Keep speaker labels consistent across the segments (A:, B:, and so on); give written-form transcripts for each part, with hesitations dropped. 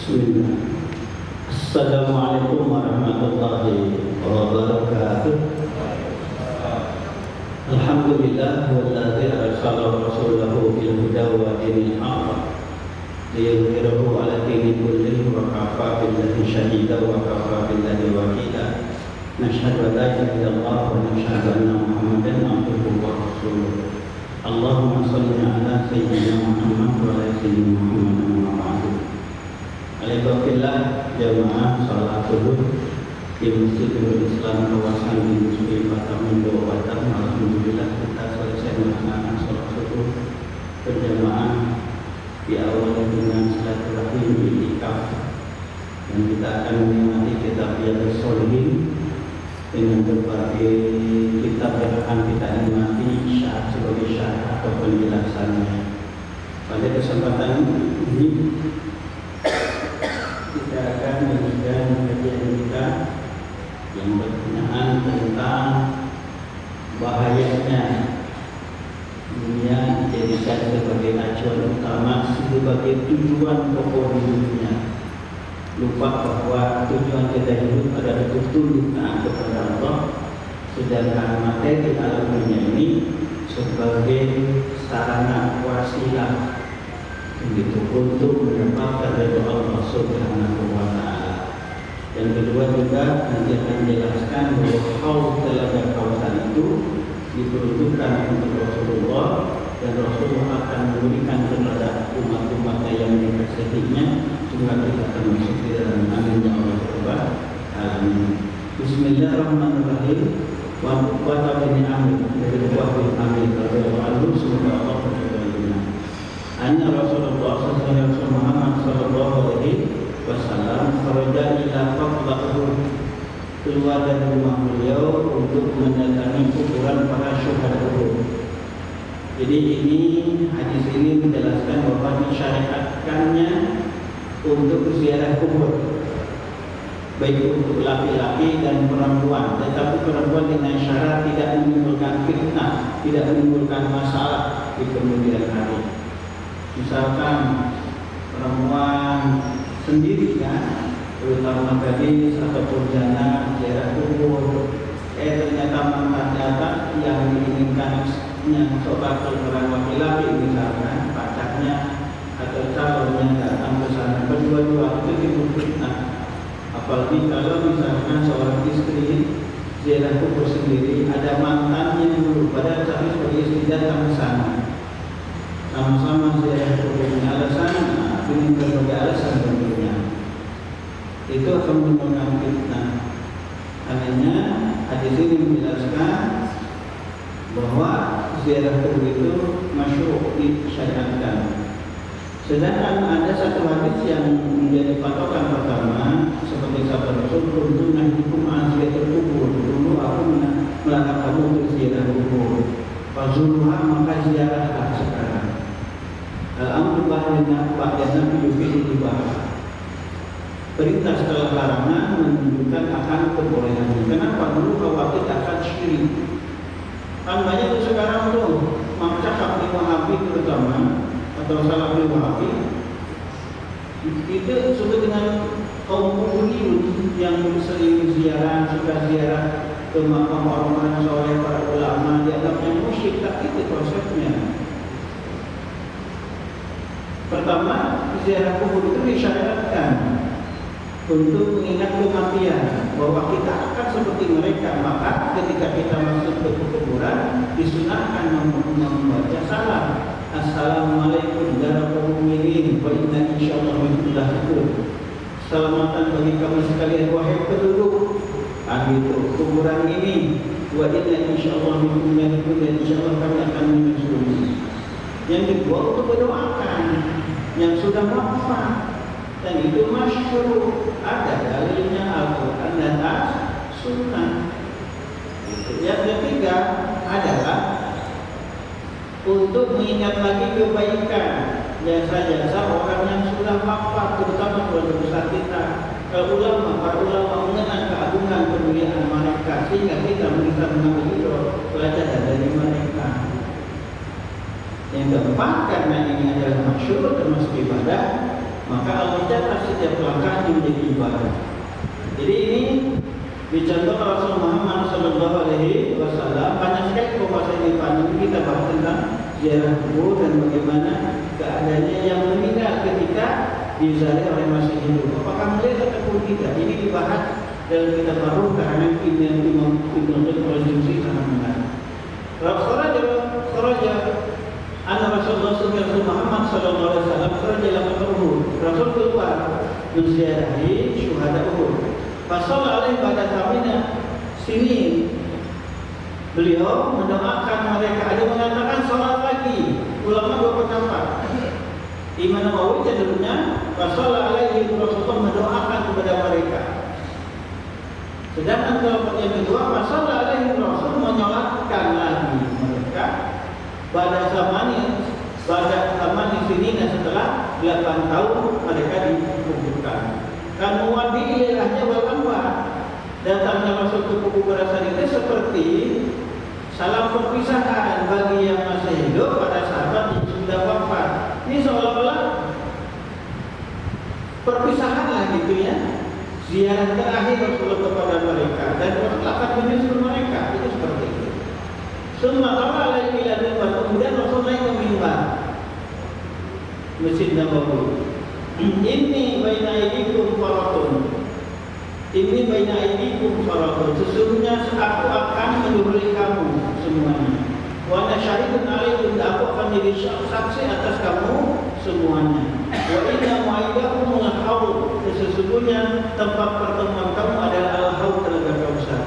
A: Bismillah. Assalamualaikum warahmatullahi wabarakatuh. Alhamdulillah walladzi arsala rasulahu bil huda wa dinil haqq liyudhhirahu 'ala dini kullihi wa kafa billahi shahida wa kafa billahi wakila. Nashhadu an la ilaha illallah wa nashhadu anna Muhammadan abduhu wa rasuluh. Allahumma shalli 'ala sayyidina Muhammad wa ala sayyidina Muhammad wa ba'du. Alhamdulillah jamaah salat subuh di Masjidil Islam kawasan di Muslim Batam Batam. Alhamdulillah kita selesai melaksanakan salat subuh berjamaah di awal dengan silaturahim i'tikaf, dan kita akan menikmati kitab Riyadhus Shalihin dengan berbagai kitab yang akan kita nikmati syarah sebagai syarah atau penjelasannya. Pada kesempatan ini kita akan melanjutkan kajian kita yang berkenaan tentang bahayanya dunia dijadikan sebagai acuan utama, sebagai tujuan pokok hidupnya. Lupa bahwa tujuan kita hidup adalah betul taat kepada Allah, sedangkan materi alam dunia ini sebagai sarana wasilah begitu untuk mendapatkan ridha Allah Subhanahu wa taala. Dan kedua juga nanti akan menjelaskan bahwa haul telaga Kautsar itu diperuntukkan untuk Rasulullah, dan Rasulullah akan memberikan kepada umat-umatnya yang dikasihinya sehingga kita akan masuk di dalam amin ya Allah Rabbal alamin. Bismillahirrahmanirrahim. Wa bin Amir dari Wahid Amir radhiyallahu anhu, semoga Allah berkenan. Anna Rasulullah sallallahu alaihi wasallam kharaja ila faqlahu, keluar dari rumah beliau untuk mendatangi kuburan para syuhada Uhud. Jadi ini hadis ini menjelaskan bahwa disyariatkannya untuk ziarah kubur, baik untuk laki-laki dan perempuan, tetapi perempuan dengan syarat tidak menimbulkan fitnah, tidak menimbulkan masalah di kemudian hari. Misalkan perempuan sendiri kan, terutama gadis ataupun janda ziarah kubur, ternyata mantan yang diinginkan yang sobat orang laki-laki misalkan pacarnya atau calonnya datang ke sana, berdua-dua itu timbul fitnah. Apalagi kalau misalkan seorang istri ziarah kubur sendiri, ada mantannya dulu, pada saat sebagai istri datang ke sana, sama-sama ziarah kubur dengan alasan, dengan berbagai alasan tentunya, itu akan menimbulkan fitnah. Karena hadis ini menjelaskan bahwa ziarah kubur itu masyru' disyariatkan. Sedangkan ada satu hadis yang menjadi patokan pertama, seperti sabda Rasul, "Kuntu nahikum an ziaratil kubur." Dulu aku melarang kamu untuk ziarah kubur. Fazuruha, maka ziarahlah sekarang. Al-amru ba'da nabi yufi'il ibadah. Perintah setelah larangan menunjukkan akan kebolehannya. Kenapa? Dulu khawatir akan syirik. Kan banyak tuh sekarang tuh cakap di Wahabi terutama, atau Salafi Wahabi, itu suka dengan kaum kuburiyun yang sering ziarah, suka ziarah ke makam orang-orang soleh, para ulama, dianggapnya musyrik. Tak itu konsepnya. Pertama, ziarah kubur itu disyariatkan untuk mengingat kematian, bahwa kita akan seperti mereka. Maka ketika kita masuk ke kuburan, disunahkan membaca salam, "Assalamualaikum warahmatullahi wabarakatuh, wa inna insyaallah minkum lahiqun." Selamatan bagi kamu sekalian wahai penduduk itu kuburan ini, wa inna insyaallah minkum lahiqun, dan insyaallah kami akan menyusulnya. Yang kedua untuk mendoakan yang sudah wafat, dan itu masyhur, ada dalilnya Al-Quran dan As-Sunnah. Yang ketiga adalah untuk mengingat lagi kebaikan jasa-jasa orang yang sudah wafat, terutama keluarga besar kita. Para ulama mengenang keagungan kemuliaan mereka, sehingga kita bisa mengambil pelajaran dari mereka. Yang keempat, karena ini adalah masyhur termasuk ibadah, maka al-ijabah setiap langkah menjadi ibadah. Jadi ini dicontohkan Rasul Muhammad Sallallahu Alaihi Wasallam. Banyak sekali pembahasan di pandemi kita bahas tentang ziarah kubur dan bagaimana keadaannya yang meninggal ketika diziarahi oleh masih hidup. Apakah melihat ataupun tidak? Ini dibahas dalam kitab baru karena Imam Ibnu Al-Jauzi sangat menarik. Kharaja anna Rasulullah Muhammad Sallallahu Alaihi Wasallam kharaja ila Uhud. Rasul keluar menziarahi syuhada Uhud. Fasal alaihi pada tamina sini beliau mendoakan mereka. Ada mengatakan salat lagi. Ulama dua pendapat. Imam Nawawi cenderungnya fasal alaihi Rasulullah mendoakan kepada mereka. Sedangkan pendapat yang kedua fasal alaihi Rasul menyolatkan lagi mereka pada zaman ini setelah 8 tahun mereka dikuburkan. Kan muwadi ilahnya wal anwar. Datangnya masuk ke kuburan itu seperti salam perpisahan bagi yang masih hidup pada sahabat yang sudah wafat. Ini seolah-olah perpisahan lah gitu ya. Ziarah terakhir Rasulullah kepada mereka dan Rasulullah akan menyusul mereka. Itu seperti itu. Semua kala lagi kemudian Rasul naik ke mimbar Masjid Nabawi. Ini baina aidikum faratun. Ini baina aidikum faratun. Sesungguhnya aku akan menyuruh kamu semuanya. Wa ana syahidun alaikum, aku akan menjadi saksi atas kamu semuanya. Wa inna mu'idakum al-haud. Sesungguhnya tempat pertemuan kamu adalah al-haud, Telaga Kausar.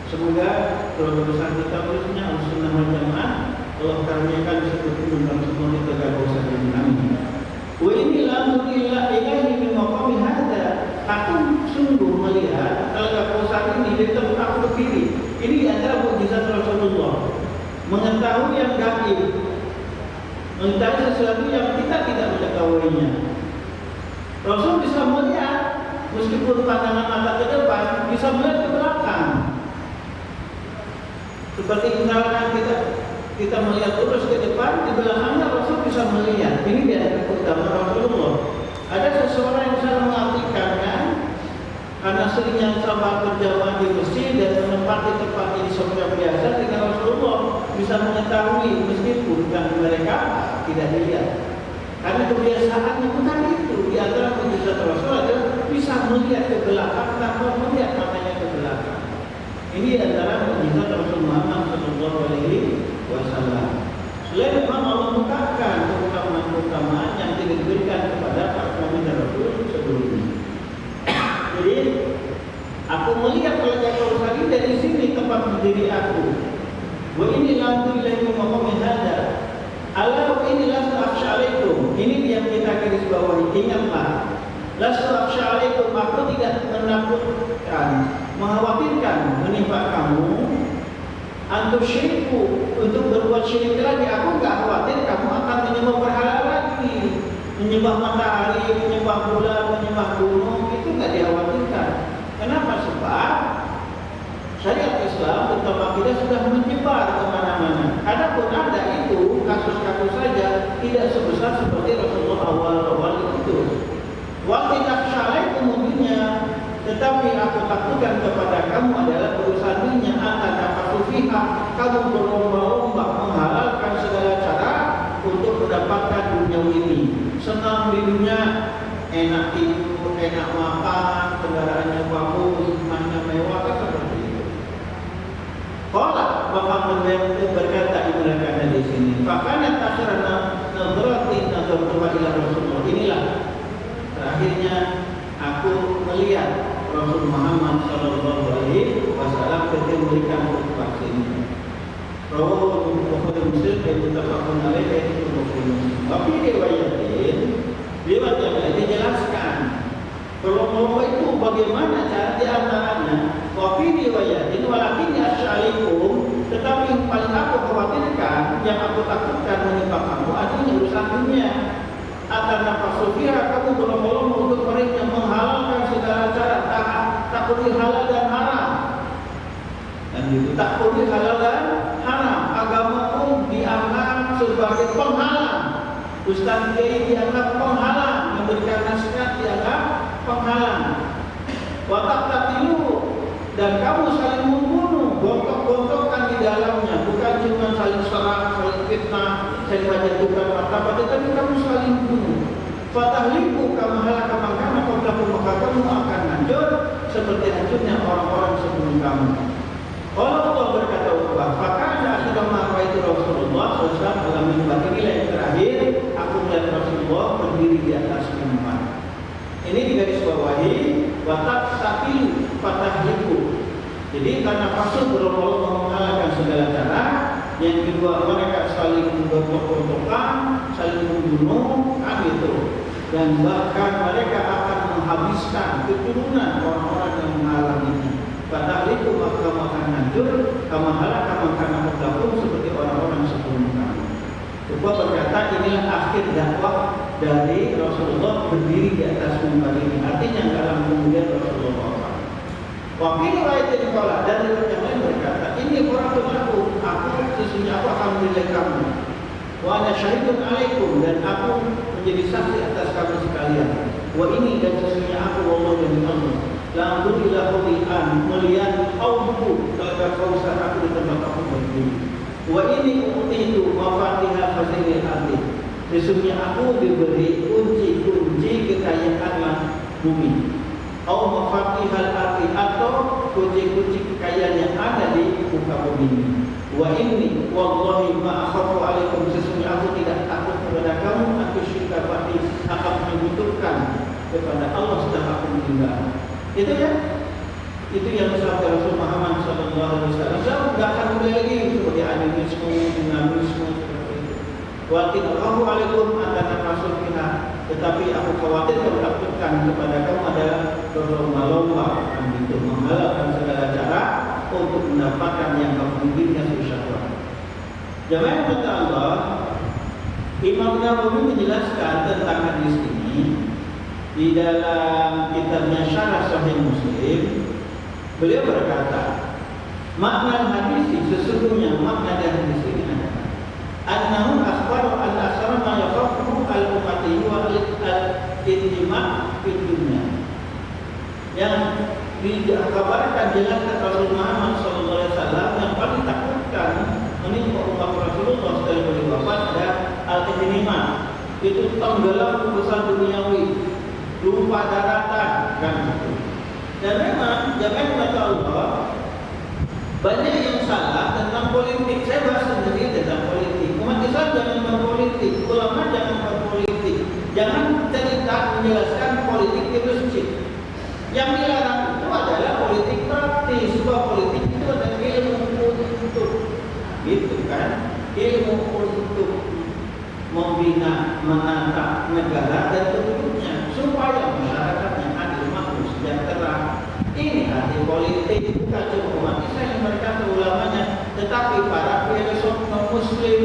A: Semoga keluarga besar kita khususnya Ahlussunnah wal Jamaah Allah karuniakan seperti dalam semua Telaga Kausar ini. Amin. Wa ini lamul illa ilahi min maqami hadza. Aku sungguh melihat Telaga Kausar ini di tempat aku berdiri. Ini adalah mukjizat Rasulullah. Mengetahui yang gaib, mengetahui sesuatu yang kita tidak mengetahuinya. Rasul bisa melihat meskipun pandangan mata ke depan, bisa melihat ke belakang. Seperti misalkan kita melihat lurus ke depan, di belakangnya Rasul bisa melihat. Ini dia keutamaan Rasulullah. Ada seseorang yang bisa mengartikan kan, karena seringnya sahabat berjamaah di masjid dan menempati tempat di surga biasa, dengan Rasulullah bisa mengetahui meskipun kan mereka tidak dilihat. Karena kebiasaannya bukan itu. Di antara mukjizat Rasul adalah bisa melihat ke belakang tanpa melihat matanya ke belakang. Ini antara mukjizat Rasul Muhammad Sallallahu Alaihi Wasallam. Selain memang Allah mengungkapkan keutamaan-keutamaan yang tidak diberikan kepada para nabi dan rasul sebelumnya. Jadi aku melihat Telaga Kausar ini dari sini tempat berdiri aku. Wa ini lantu ilahi maqami hadza. Ala wa ini lastu akhsha alaikum. Ini yang kita garis bawahi. Ingatlah, lastu akhsha alaikum, aku tidak menakutkan, mengkhawatirkan menimpa kamu antum syirku, untuk berbuat syirik lagi. Aku enggak khawatir kamu akan menyembah berhala lagi, menyembah matahari, menyembah bulan, menyembah gunung. Itu enggak dikhawatirkan. Kenapa? Sebab syariat Islam terutama kita sudah menyebar kemana-mana. Adapun ada itu kasus-kasus saja, tidak sebesar seperti Rasulullah awal-awal itu. Wa tidak syalai kemudiannya, tetapi aku takutkan kepada kamu adalah urusannya akan dapat fiha, kamu berlomba-lomba menghalalkan segala cara untuk mendapatkan dunia ini. Senang di dunia, enak tidur, enak makan, kendaraannya bagus, rumahnya mewah, kan seperti itu. Qala Bapak berkata ibaratnya di sini, fakana tasrana nadrati nadratu ila Rasulullah. Inilah terakhirnya aku melihat Rasul Muhammad Sallallahu Alaihi Wasallam ketika memberikan khutbah ini. Rawahu Bukhari Muslim dan muttafaqun alaihi itu Bukhari. Tapi riwayatin yang dijelaskan berlomba itu bagaimana cara diantaranya. Tapi riwayatin walakin asy'alikum, tetapi yang paling aku khawatirkan, yang aku takutkan menimpa kamu adalah urusan dunia. Akan nafsu fiha, kamu berlomba-lomba untuk mereka menghalalkan segala cara, takut halal dan haram. Dan itu takut halal dan haram. Agama pun dianggap sebagai penghalang. Ustaz Kiai dianggap penghalang yang memberikan nasihat dianggap penghalang. Watak tatilu, dan kamu saling membunuh, gontok-gontokan di dalamnya, bukan cuma saling serang, saling fitnah, saling menjatuhkan martabat, tetapi kamu saling bunuh. Fatahliku kama halaka man kana qablakum, maka kamu akan hancur seperti hancurnya orang-orang sebelum kamu. Allah berkata, fakana akhirama itu Rasulullah SAW dalam mimbar. Inilah yang terakhir aku melihat Rasulullah berdiri di atas mimbar. Ini digarisbawahi watak sapilu fatahliku. Jadi karena fasud berlomba-lomba mengalahkan segala cara. Yang kedua, mereka saling menggontok-gontokan, saling membunuh, itu. Dan bahkan mereka akan menghabiskan keturunan orang-orang yang menghalanginya. Fatahliku maka kamu akan hancur, kama halaka man kana qablakum, seperti orang-orang sebelum kamu. Sebuah berkata, inilah akhir dakwah dari Rasulullah berdiri di atas mimbar ini. Artinya dalam kemudian Rasulullah wakil riwayat qala, dan riwayat yang lain berkata, ini aku sesungguhnya aku akan menilai kamu, wa ana syahidun alaikum, dan aku menjadi saksi atas kamu sekalian. Wa ini, dan sesungguhnya aku wallahu demi Allah, la ila qadian, melihat kaumku telah kausan aku di tempat aku berdiri. Wa ini utitu mafatihah fasilil ardi, sesungguhnya aku diberi kunci-kunci kekayaan bumi. Au mafatihal ardi, atau kunci-kunci kekayaan yang ada di muka bumi ini. Wa inni wallahi ma akhafu alaikum, sesungguhnya aku tidak takut kepada kamu, aku syirka ba'di, akan menyebutkan kepada Allah setelah aku meninggal. Itu ya, itu yang sabda Rasul Muhammad SAW. Saya tidak akan mulai lagi seperti animisme, dinamisme seperti itu. Wa tid'ahu alaikum antara rasul kita, tetapi aku khawatir menakutkan kepada kamu ada berlomba-lomba itu, menghalalkan segala cara untuk mendapatkan yang kamu inginkan syahwat. Jamaah kata Allah, Imam Nawawi menjelaskan tentang hadis ini di dalam kitabnya Syarah Sahih Muslim. Beliau berkata, makna hadis ini, sesungguhnya makna dari hadis ini adalah annahu akhbaru an asara ma yaqafu al-ummati wa al-intima fi dunya. Yang dikabarkan jelas kata Rasul Muhammad SAW, yang paling takutkan menimpa umat Rasulullah setelah beliau wafat ada al-intima, itu tenggelam urusan duniawi, lupa daratan, kan gitu. Dan memang jangan kata Allah, banyak yang salah tentang politik. Saya bahas sendiri tentang politik. Umat Islam jangan berpolitik, ulama jangan berpolitik. Jangan cerita menjelaskan politik di masjid. Yang dilarang itu adalah politik praktis. Sebab politik itu adalah ilmu untuk, gitu kan? Ilmu untuk membina, menata negara dan penduduknya supaya masyarakatnya adil, makmur, sejahtera. Ini arti politik, bukan cuma umat Islam yang berkata ulamanya, tetapi para filosof non-Muslim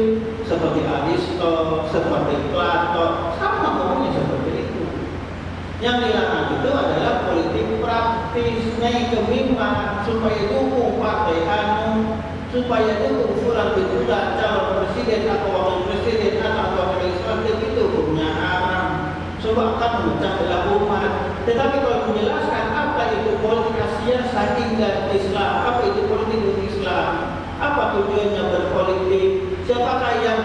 A: seperti Aristo, seperti Plato, sama ngomongnya seperti itu. Yang dilarang itu adalah politik praktis, naik ke mimbar supaya dukung partai anu, supaya dukung fulan bitulah calon presiden atau wakil presiden atau wakil legislatif, itu hukumnya haram. Sebab akan memecah belah umat. Tetapi kalau menjelaskan apa itu politik Asia sehingga Islam, apa itu politik Islam, apa tujuannya berpolitik, siapakah yang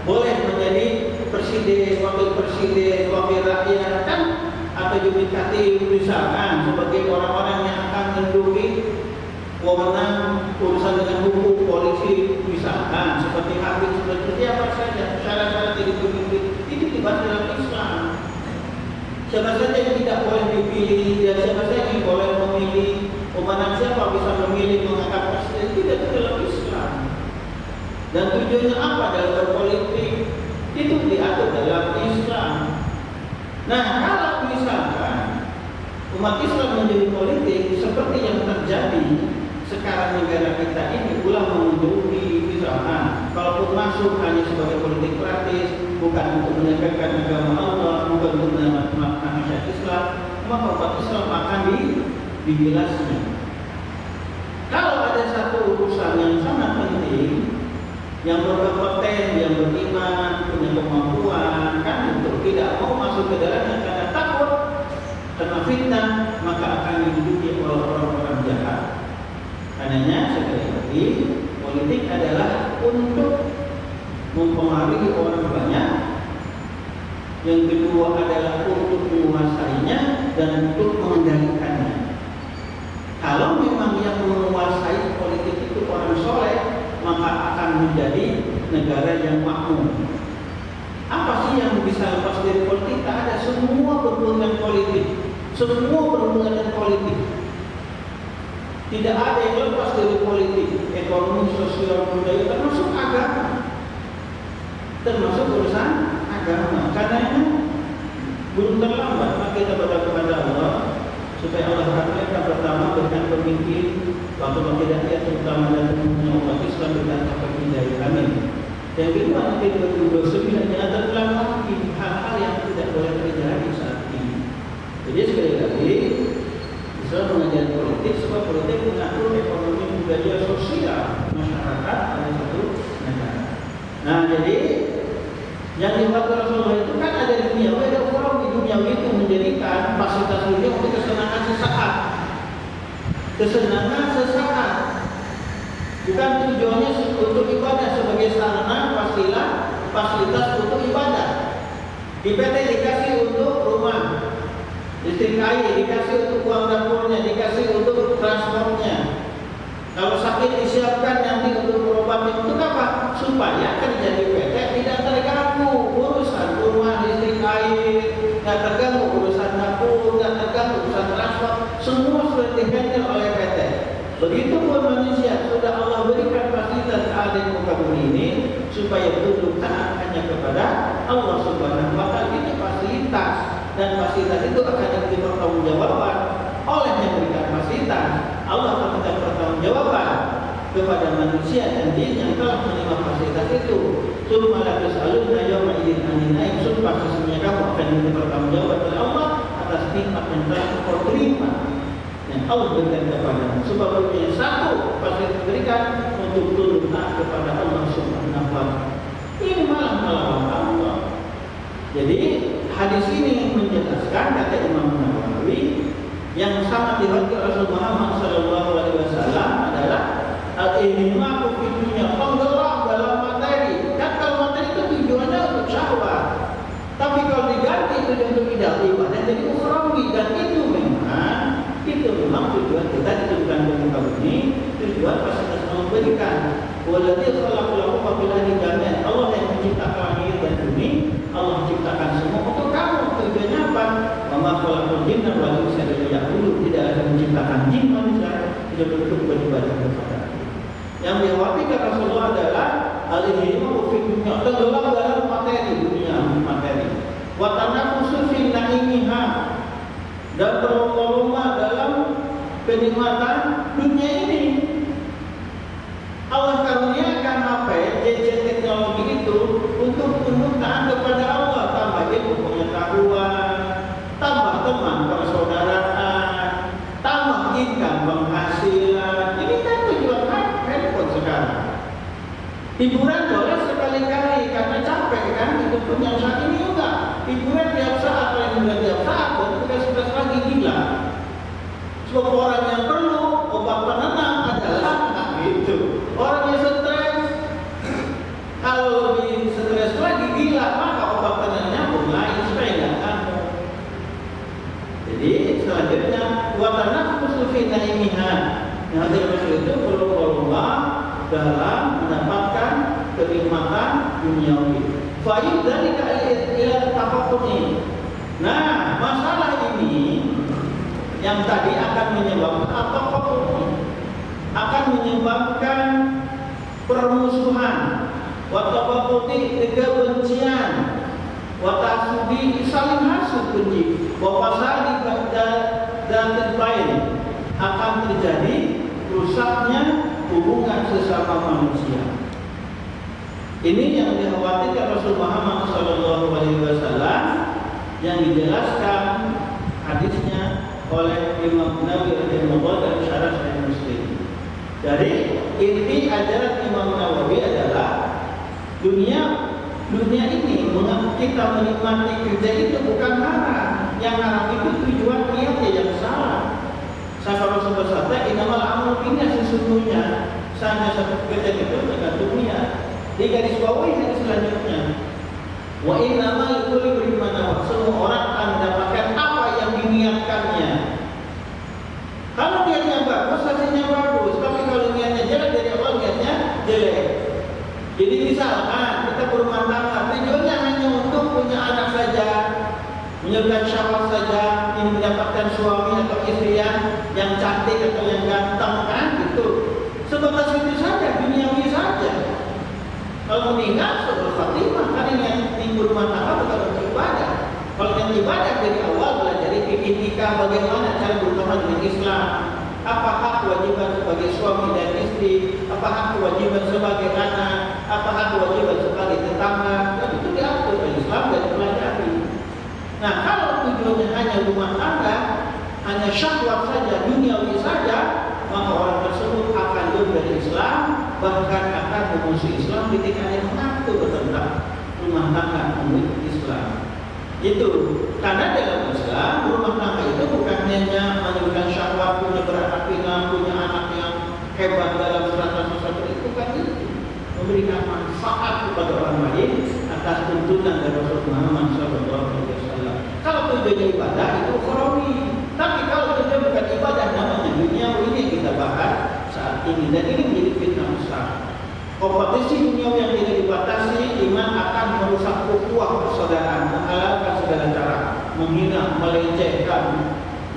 A: boleh menjadi presiden, wakil rakyat, kan, atau yudikatif misalkan sebagai orang-orang yang akan menduduki wewenang urusan dengan hukum, polisi misalkan, seperti hakim, seperti apa saja, syarat-syarat yang dipenuhi itu dibahas dalam Islam. Siapa saja yang tidak boleh dipilih, dan siapa saja yang boleh memilih, wewenang siapa bisa memilih mengangkat presiden, tidak itu dalam Islam. Dan tujuannya apa dalam berpolitik, itu diatur dalam Islam. Nah, kalau misalkan umat Islam menjadi politik seperti yang terjadi sekarang negara kita ini, ulama menjadi misalkan, kalaupun masuk hanya sebagai politik praktis, bukan untuk menegakkan agama Allah, bukan untuk menegakkan masyarakat Islam, maka umat Islam akan dibilasnya. Kalau ada satu urusan yang sangat penting, yang berkompeten, yang beriman, punya kemampuan, kan itu tidak mau masuk ke dalamnya karena takut karena fitnah, maka akan diduduki oleh orang-orang jahat. Karenanya sekali lagi, politik adalah untuk mempengaruhi orang banyak. Yang kedua adalah untuk menguasainya dan untuk mengendalikannya. Kalau memang yang menguasai politik itu orang soleh, maka akan menjadi negara yang makmur. Apa sih yang bisa lepas dari politik? Tak ada, semua berhubungan politik. Semua berhubungan dengan politik. Tidak ada yang lepas dari politik. Ekonomi, sosial, budaya, termasuk agama. Termasuk urusan agama. Karena belum terlambat maka kita berdoa kepada Allah supaya Allah rahmatkan pertama berikan pemimpin waktu tidak dia terutama dalam umat Islam berikan taufik hidayah. Amin. Yang kedua nanti 2029 jangan terulang lagi hal-hal yang tidak boleh terjadi saat ini. Jadi sekali lagi Islam mengajar politik sebab politik mengatur ekonomi, budaya, sosial masyarakat pada satu negara. Nah jadi yang dibuat Rasulullah itu kan ada di dunia, ada orang di dunia itu menjadikan fasilitas dunia untuk kesenangan sesaat. Kesenangan sesaat. Bukan tujuannya untuk ibadah sebagai sarana fasilitas untuk ibadah. Di PT dikasih untuk rumah, listrik air, dikasih untuk uang dapurnya, dikasih untuk transportnya. Kalau sakit disiapkan nanti untuk berobat. Untuk apa? Supaya kerja di PT tidak terganggu urusan rumah, listrik, air, tidak terganggu urusan dapur, tidak terganggu urusan transport. Semua sudah dihandle oleh PT. Begitu pun manusia sudah Allah berikan fasilitas ada di muka bumi ini supaya tunduk taat hanya kepada Allah Subhanahu wa Ta'ala. Ini fasilitas dan fasilitas itu akan diberi pertanggungjawaban oleh yang memberikan fasilitas. Allah akan minta pertanggungjawaban kepada manusia dan jin yang telah menerima fasilitas itu. Summa la tus'aluna yawma idzin 'anil na'im. Sumpah sesungguhnya kamu akan diminta pertanggungjawaban oleh Allah atas nikmat yang telah kau terima yang Allah berikan kepadamu. Sebab yang satu fasilitas diberikan untuk tunduk taat kepada Allah Subhanahu wa Ta'ala. Ini malah melawan Allah. Jadi hadis ini menjelaskan kata Imam Nawawi yang sangat dihormati Rasulullah Muhammad SAW adalah al-ihtimamu fi dunya, penggelam dalam materi. Dan kalau materi itu tujuannya untuk syahwat, tapi kalau diganti itu untuk ibadah jadi ukhrawi. Dan itu memang tujuan kita ditentukan di muka bumi, tujuan fasilitas Allah berikan. Waladzi khalaqakum wa fil ardi jami'an. Allah yang menciptakan langit dan bumi, Allah menciptakan semua untuk kamu. Tujuannya apa? Wa ma khalaqul jinna wal insa illa liya'budun. Tidak ada menciptakan jin manusia tidak untuk beribadah kepada Allah. Yang dikhawatirkan Rasulullah adalah al-ihtimamu fi dunya, tenggelam dalam materi dunia, materi. Wa tanafusu fi na'imiha, dan berlomba-lomba dalam kenikmatan dunia ini. Allah karuniakan apa ya, gadget teknologi itu untuk tunduk taat kepada Allah. Tambah ilmu pengetahuan, tambah teman persaudaraan, tambah income penghasilan. Ini kan tujuan handphone sekarang. Hiburan boleh sekali-kali karena capek kan, itu pun yang saat ini juga. Hiburan tiap saat, hiburan tiap saat, dan tugas-tugas lagi gila. Sebab orang yang perlu obat penenang adalah itu. Orang yang stres, kalau lebih stres lagi gila, maka obat penenangnya mulai supaya nggak kamu. Jadi selanjutnya watanafsu fi naimiha. Yang Rasul itu berlomba-lomba dalam mendapatkan kenikmatan duniawi. Fa'id dari ila tafakkuri. Nah, masalah ini yang tadi akan menyebabkan tafakkuri, akan menyebabkan permusuhan, wa tafakkuri kebencian, wa tasudi saling hasud benci, wa fasadi dan terbaik akan terjadi rusaknya hubungan sesama manusia. Ini yang dikhawatirkan Rasulullah Muhammad SAW yang dijelaskan hadisnya oleh Imam Nawawi rahimahullah dalam syarah Sahih Muslim. Jadi inti ajaran Imam Nawawi adalah dunia dunia ini, kita menikmati kerja itu bukan haram. Yang haram itu tujuan niatnya yang salah. Sahabat Rasulullah SAW, inamal amal ini sesungguhnya hanya satu kerja itu tergantung niat. Di garis bawahi hadis selanjutnya, wa innamal likulli imrin ma nawa. Semua orang akan mendapatkan apa yang diniatkannya. Kalau niatnya bagus, hasilnya bagus. Tapi kalau niatnya jelek, dari awal niatnya jelek. Jadi misalkan kita berumah tangga, tujuannya hanya untuk punya anak saja, menyukai syahwat saja, ingin mendapatkan suami atau istri yang cantik atau yang ganteng, kan gitu. Sebatas itu saja, duniawi saja. Kalau meninggal sudah khatimah, kan yang berumah tangga bukan untuk ibadah. Kalau yang ibadah dari awal belajar etika, bagaimana cara berteman dengan Islam, apa hak kewajiban sebagai suami dan istri, apa hak kewajiban sebagai anak, apa hak kewajiban sebagai tetangga, dan itu diatur oleh Islam dan dipelajari. Nah, kalau tujuannya hanya rumah tangga, hanya syahwat saja, duniawi saja, maka orang tersebut akan jauh dari Islam, bahkan akan memusuhi Islam ketika dia mengaku tentang rumah tangga menurut Islam. Itu karena dalam Islam rumah tangga itu bukan hanya menunjukkan syahwat, punya beranak pinak, punya anak yang hebat dalam sesuatu, itu bukan itu. Memberikan manfaat kepada orang lain atas tuntunan dari Rasulullah Muhammad SAW. Kalau tujuannya ibadah itu ukhrawi, tapi kalau tujuan bukan ibadah, namanya dunia ini yang kita bahas saat ini, dan ini menjadi fitnah besar. Kompetisi dunia yang tidak dibatasi, iman akan merusak ukhuwah persaudaraan, menghalalkan segala cara, menghina, melecehkan,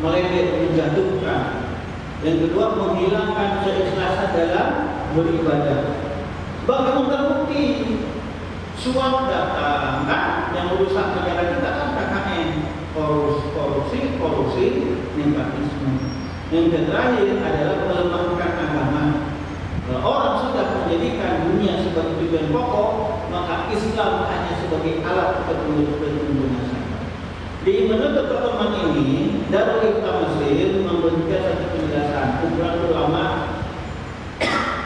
A: meledek, menjatuhkan. Yang kedua, menghilangkan keikhlasan dalam beribadah. Bagaimana terbukti suap datang, kan yang merusak negara kita kan KKN, korupsi, nepotisme. Yang terakhir adalah melemahkan agama. Kalau orang sudah menjadikan dunia sebagai tujuan pokok, maka Islam hanya sebagai alat petunjuk saja. Di menutup pertemuan ini, Darul Ifta Mesir memberikan satu penjelasan kumpulan ulama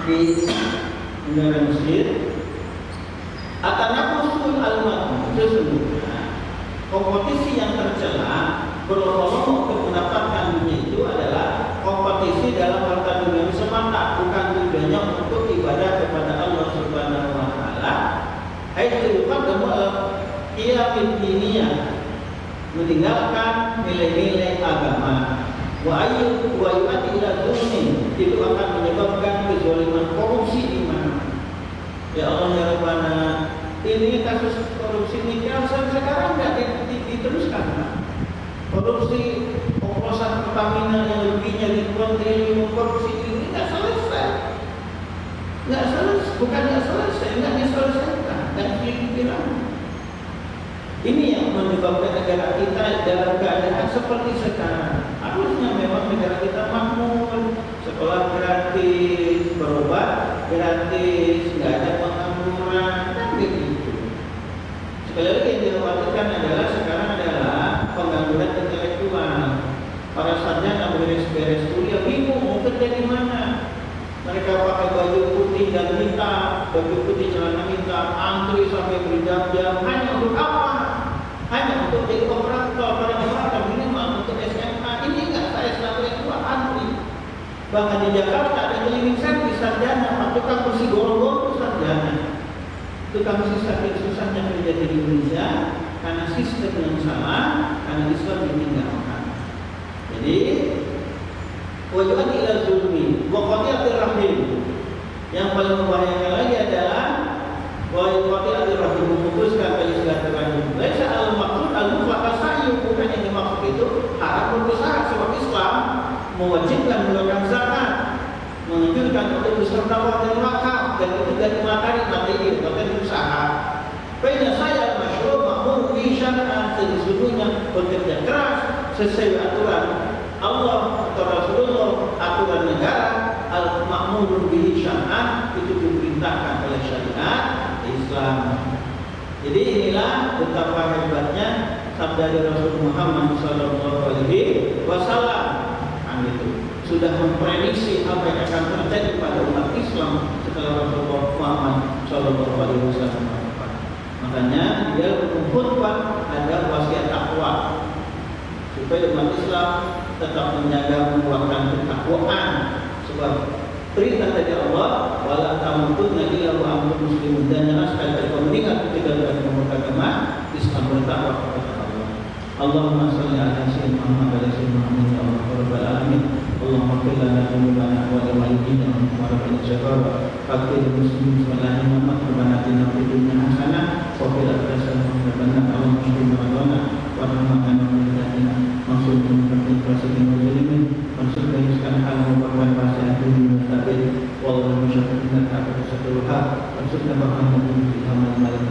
A: di negara Mesir. Atanafusul al-madhum, sesungguhnya kompetisi yang tercela berlomba-lomba untuk mendapatkan dunia itu adalah kompetisi dalam harta dunia semata, bukan tujuannya untuk ibadah kepada Allah Subhanahu wa taala. Haitsu yuqaddamu al-qiyam diniyah, meninggalkan nilai-nilai agama. Wa yu'addi ila dzulmin, itu akan menyebabkan kezaliman, korupsi di mana. Ya Allah ya Rabbana, ini kasus korupsi ini sekarang nggak diteruskan. Korupsi oplosan Pertamina yang lebihnya ribuan triliun, korupsi ini nggak selesai, bukan nggak selesai, nggak diselesaikan dan dipikiran. Ini yang menyebabkan negara kita dalam keadaan seperti sekarang. Harusnya memang negara kita makmur, sekolah gratis, berobat gratis, nggak ada pengangguran, kan begitu. Sekali lagi yang dikhawatirkan adalah sekarang adalah pengangguran intelektual. Para sarjana beres-beres kuliah bingung mau kerja di mana. Mereka pakai baju putih dan hitam, baju putih celana hitam, antri sampai berjam-jam. Hanya untuk apa? Hanya untuk jadi operator. Para operator minimal untuk SMA. Ini enggak, saya selalu S2 antri. Bahkan di Jakarta ada cleaning service sarjana, tukang kursi gorong-gorong sarjana. Tukang kursi saking susahnya kerja di Indonesia karena sistem yang salah, karena Islam ditinggalkan. Jadi wajuan ila zulmi wa qati'atir rahim. Yang paling membahayakan lagi adalah wa qati'atir rahim, memutuskan tali silaturahim. Laisa al-maqsud al-mutlaq as-sa'yu, bukan yang dimaksud itu harus berusaha. Sebab Islam mewajibkan mengeluarkan zakat, menunjukkan untuk bersedekah dan wakaf, dan itu dari materi usaha. Baina saya masyru' ma'mur bi syar'an, sesungguhnya bekerja keras sesuai aturan Allah atau Rasulullah, aturan negara, al-ma'mur bi syar'an, itu diperintahkan oleh syariat Islam. Jadi inilah betapa hebatnya sabda dari Rasul Muhammad sallallahu alaihi wasallam. Itu sudah memprediksi apa yang akan terjadi pada umat Islam setelah Rasulullah Muhammad sallallahu alaihi wasallam. Makanya khutbah ada wasiat takwa supaya umat Islam tetap menjaga menguatkan ketakwaan, sebab perintah dari Allah wala tamutunna illa wa antum muslimun, dan jangan sekali-kali kau meninggal ketika berada beragama Islam, bertakwa kepada Allah. Allahumma shalli ala sayyidina Muhammad wa ala sayyidina Muhammad ya rabbal alamin. Allahumma qil lana dhunubana wa la walidina wa rabbana syafara fakir muslimin sallallahu Muhammad rabbana atina fid dunya hasanah wa fil akhirati hasanah wa qina adzabannar. Allahumma rabbana wa rahmatana wa barakatuh maksudun min fasiqin wa zalimin maksudnya iskan hal merupakan bahasa dunia tabir wallahu musyafirina ta'ala satruha maksudnya bahwa nabi Muhammad malik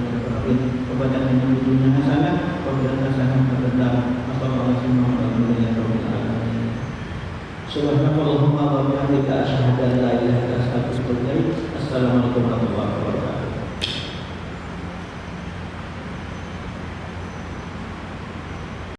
A: kepada yang di dunia hasanah wa fil akhirati hasanah wa qina adzabannar. Subhanallahumma wa bihamdika asyhadu an la ilaha illa anta astaghfiruka wa atubu ilaik. Assalamualaikum warahmatullahi wabarakatuh.